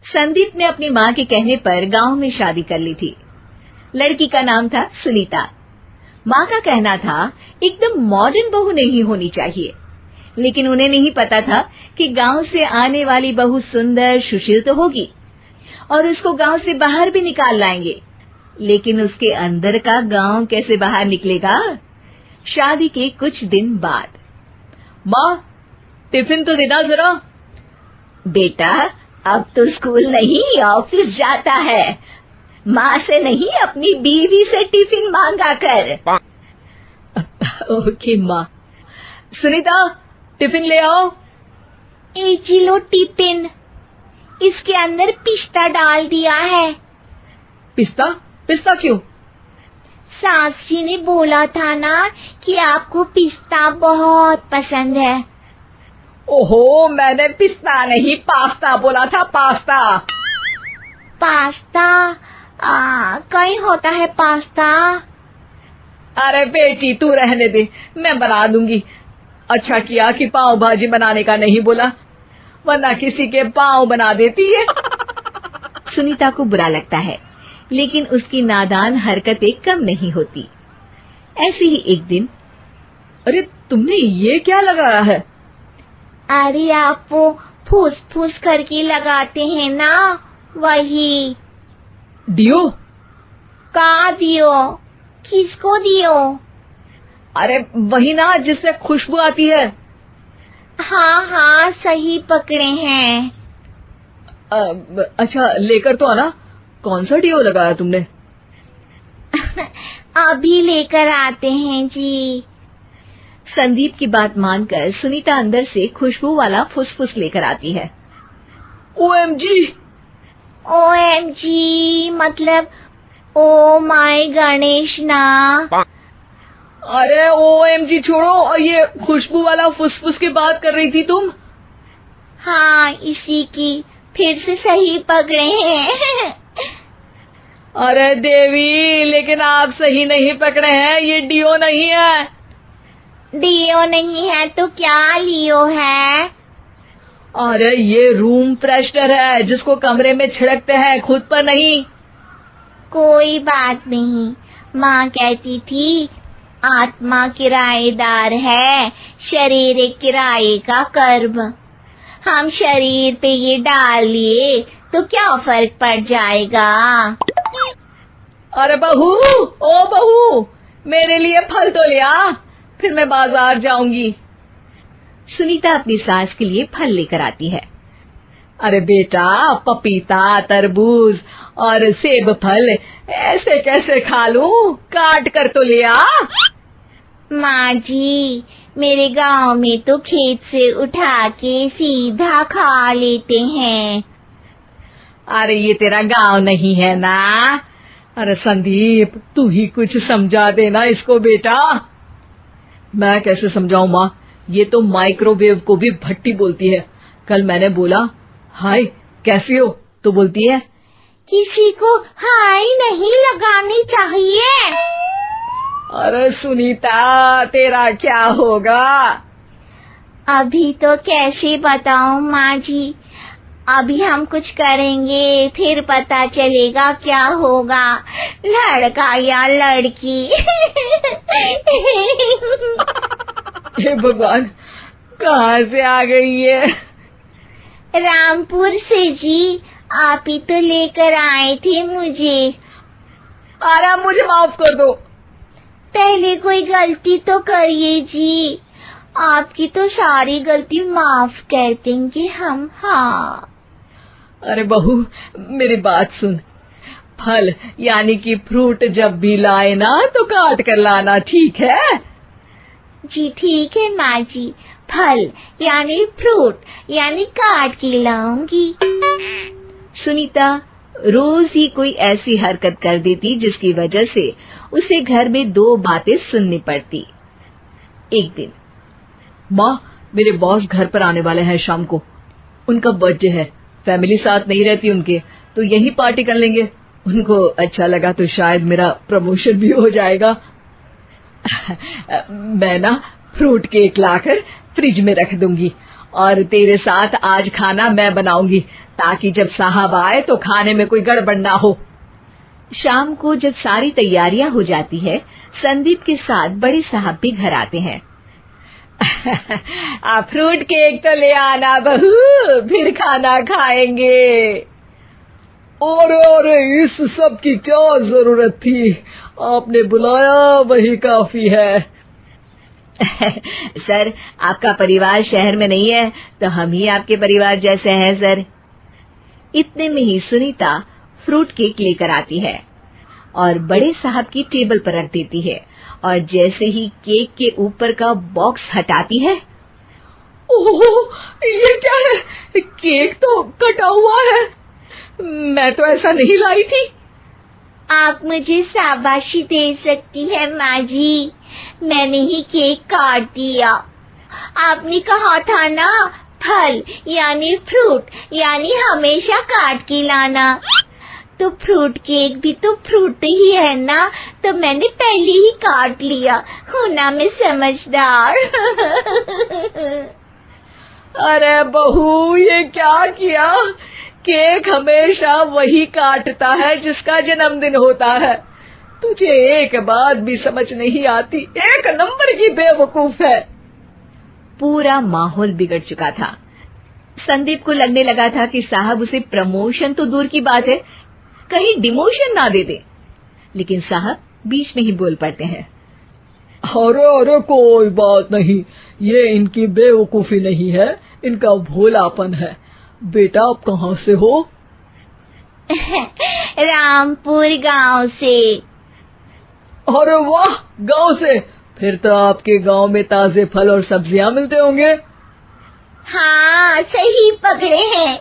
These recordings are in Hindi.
संदीप ने अपनी माँ के कहने पर गांव में शादी कर ली थी। लड़की का नाम था सुनीता। माँ का कहना था एकदम मॉडर्न बहू नहीं होनी चाहिए, लेकिन उन्हें नहीं पता था कि गांव से आने वाली बहू सुंदर सुशील तो होगी और उसको गांव से बाहर भी निकाल लाएंगे, लेकिन उसके अंदर का गांव कैसे बाहर निकलेगा। शादी के कुछ दिन बाद, माँ टिफिन तो देना जरा। बेटा अब तो स्कूल नहीं ऑफिस जाता है, माँ से नहीं अपनी बीवी से टिफिन मांगा कर। ओके माँ। सुनीता टिफिन ले आओ। एक लो टिफिन, इसके अंदर पिस्ता डाल दिया है। पिस्ता? पिस्ता क्यों? सास जी ने बोला था ना कि आपको पिस्ता बहुत पसंद है। ओहो, मैंने पिस्ता नहीं पास्ता बोला था, पास्ता। पास्ता? कहीं होता है पास्ता? अरे बेटी तू रहने दे, मैं बना दूंगी। अच्छा किया कि पाव भाजी बनाने का नहीं बोला, वरना किसी के पाव बना देती है। सुनीता को बुरा लगता है, लेकिन उसकी नादान हरकतें कम नहीं होती। ऐसे ही एक दिन, अरे तुमने ये क्या लगाया है? अरे आप वो फूस फूस करके लगाते हैं ना, वही। डियो? का दियो? किसको दियो? अरे वही ना जिससे खुशबू आती है। हाँ सही पकड़े हैं। अच्छा लेकर तो आना। कौन सा डियो लगाया तुमने? अभी लेकर आते हैं जी। संदीप की बात मानकर सुनीता अंदर से खुशबू वाला फुसफुस लेकर आती है। ओएमजी! ओएमजी मतलब ओ माय गणेश ना। अरे ओएमजी छोड़ो, और ये खुशबू वाला फुसफुस की बात कर रही थी तुम? हाँ इसी की, फिर से सही पकड़े हैं। अरे देवी, लेकिन आप सही नहीं पकड़े हैं, ये डियो नहीं है। डियो नहीं है तो क्या लियो है? अरे ये रूम फ्रेशनर है, जिसको कमरे में छिड़कते हैं, खुद पर नहीं। कोई बात नहीं, माँ कहती थी आत्मा किराएदार है, शरीर एक किराए का कर्म। हम शरीर पे ये डाल लिए तो क्या फर्क पड़ जाएगा। अरे बहू, ओ बहू, मेरे लिए फल तो ले आ, फिर मैं बाजार जाऊंगी। सुनीता अपनी सास के लिए फल लेकर आती है। अरे बेटा, पपीता, तरबूज और सेब फल ऐसे कैसे खा लूं? काट कर तो ले आ। माँ जी, मेरे गांव में तो खेत से उठा के सीधा खा लेते हैं। अरे ये तेरा गांव नहीं है ना। अरे संदीप, तू ही कुछ समझा देना इसको बेटा। मैं कैसे समझाऊं माँ, ये तो माइक्रोवेव को भी भट्टी बोलती है। कल मैंने बोला हाय कैसी हो, तो बोलती है किसी को हाय नहीं लगानी चाहिए। अरे सुनीता, तेरा क्या होगा? अभी तो कैसे बताऊं माँ जी, अभी हम कुछ करेंगे फिर पता चलेगा क्या होगा, लड़का या लड़की। हे भगवान, कहाँ से आ गई है? रामपुर से जी, आप ही तो लेकर आए थे मुझे। अरे मुझे माफ कर दो। पहले कोई गलती तो करिए जी, आपकी तो सारी गलती माफ कर देंगे हम। हाँ अरे बहू, मेरी बात सुन। फल यानी कि फ्रूट जब भी लाए ना तो काट कर लाना, ठीक है? जी ठीक है माँ जी, फल यानी फ्रूट यानी काट के लाऊंगी। सुनीता रोज ही कोई ऐसी हरकत कर देती जिसकी वजह से उसे घर में दो बातें सुननी पड़ती। एक दिन, माँ मेरे बॉस घर पर आने वाले हैं शाम को, उनका बर्थडे है, फैमिली साथ नहीं रहती उनके, तो यही पार्टी कर लेंगे। उनको अच्छा लगा तो शायद मेरा प्रमोशन भी हो जाएगा। मैं ना फ्रूट केक लाकर फ्रिज में रख दूंगी और तेरे साथ आज खाना मैं बनाऊंगी, ताकि जब साहब आए तो खाने में कोई गड़बड़ ना हो। शाम को जब सारी तैयारियां हो जाती है, संदीप के साथ बड़े साहब भी घर आते हैं। फ्रूट केक तो ले आना बहू, फिर खाना खाएंगे। अरे इस सब की क्या जरूरत थी, आपने बुलाया वही काफी है। सर, आपका परिवार शहर में नहीं है तो हम ही आपके परिवार जैसे हैं सर। इतने में ही सुनीता फ्रूट केक लेकर आती है और बड़े साहब की टेबल पर रख देती है, और जैसे ही केक के ऊपर का बॉक्स हटाती है, ओह, ये क्या है? केक तो कटा हुआ है। मैं तो ऐसा नहीं लाई थी। आप मुझे शाबाशी दे सकती है माँ जी, मैंने ही केक काट दिया। आपने कहा था ना, फल यानी फ्रूट यानी हमेशा काट के लाना, तो फ्रूट केक भी तो फ्रूट ही है ना, तो मैंने पहले ही काट लिया। हूँ ना मैं समझदार। अरे बहू, ये क्या किया? केक हमेशा वही काटता है जिसका जन्मदिन होता है। तुझे एक बात भी समझ नहीं आती, एक नंबर की बेवकूफ है। पूरा माहौल बिगड़ चुका था। संदीप को लगने लगा था कि साहब उसे प्रमोशन तो दूर की बात है, कहीं डिमोशन ना दे दे, लेकिन साहब बीच में ही बोल पड़ते हैं। अरे कोई बात नहीं, ये इनकी बेवकूफी नहीं है, इनका भोलापन है। बेटा आप कहाँ से हो? रामपुर गांव से। अरे वाह, गांव से? फिर तो आपके गांव में ताजे फल और सब्जियां मिलते होंगे। हाँ, सही पकड़े हैं।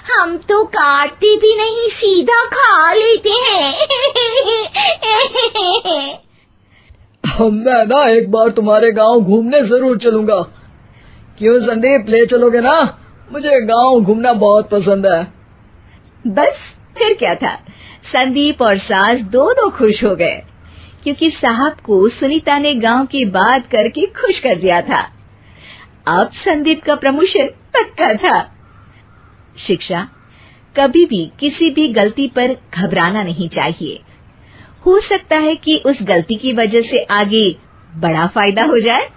हम तो काटते भी नहीं, सीधा खा लेते हैं। मैं ना एक बार तुम्हारे गांव घूमने जरूर चलूंगा। क्यों संदीप, ले चलोगे ना? मुझे गांव घूमना बहुत पसंद है। बस फिर क्या था, संदीप और सास दोनों खुश हो गए, क्योंकि साहब को सुनीता ने गांव की बात करके खुश कर दिया था। अब संदीप का प्रमोशन पक्का था। शिक्षा, कभी भी किसी भी गलती पर घबराना नहीं चाहिए। हो सकता है कि उस गलती की वजह से आगे बड़ा फायदा हो जाए।